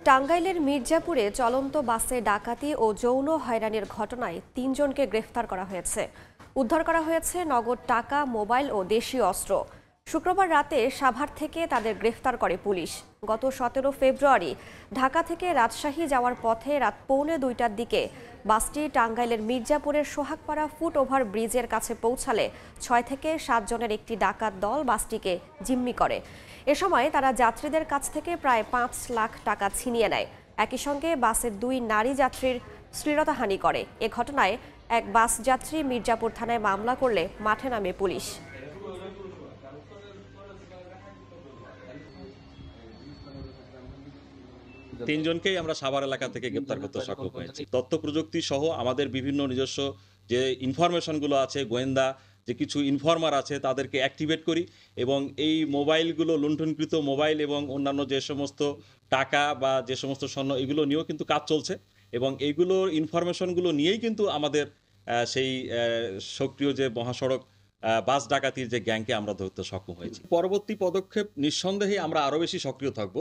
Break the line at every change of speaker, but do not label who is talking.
টাঙ্গাইলের মির্জাপুরে চলন্ত বাসে ডাকাতি ও যৌন হয়রানির ঘটনায় ৩ জনকে গ্রেফতার করা হয়েছে। উদ্ধার করা হয়েছে নগদ টাকা, মোবাইল ও দেশীয় অস্ত্র। শুক্রবার রাতে সাভার থেকে তাদের গ্রেফতার করে পুলিশ। গত ১৭ ফেব্রুয়ারি ঢাকা থেকে রাজশাহী যাওয়ার পথে রাত পৌনে ২টার দিকে বাসটি টাঙ্গাইলের মির্জাপুরের সোহাগপাড়া ফুট ওভার ব্রিজের কাছে পৌঁছালে ৬ থেকে ৭ জনের একটি ডাকাত দল বাসটিকে জিম্মি করে। এ সময় তারা যাত্রীদের কাছ থেকে প্রায় ৫ লাখ টাকা ছিনিয়ে নেয়। একই সঙ্গে বাসের ২ নারী যাত্রীর শ্লীলতাহানি করে। এ ঘটনায় এক বাস যাত্রী মির্জাপুর থানায় মামলা করলে মাঠে নামে পুলিশ।
তিনজনকেই আমরা সাভার এলাকা থেকে গ্রেপ্তার করতে সক্ষম হয়েছি। তথ্য প্রযুক্তি সহ আমাদের বিভিন্ন নিজস্ব যে ইনফরমেশনগুলো আছে, গোয়েন্দা যে কিছু ইনফর্মার আছে, তাদেরকে অ্যাক্টিভেট করি এবং এই মোবাইলগুলো, লুণ্ঠনকৃত মোবাইল এবং অন্যান্য যে সমস্ত টাকা বা যে সমস্ত স্বর্ণ, এগুলো নিয়েও কিন্তু কাজ চলছে এবং এইগুলোর ইনফরমেশনগুলো নিয়েই কিন্তু আমাদের সেই সক্রিয় যে মহাসড়ক বাস ডাকাতির যে গ্যাংকে আমরা ধরতে সক্ষম হয়েছি। পরবর্তী পদক্ষেপ নিঃসন্দেহে আমরা আরও বেশি সক্রিয় থাকব।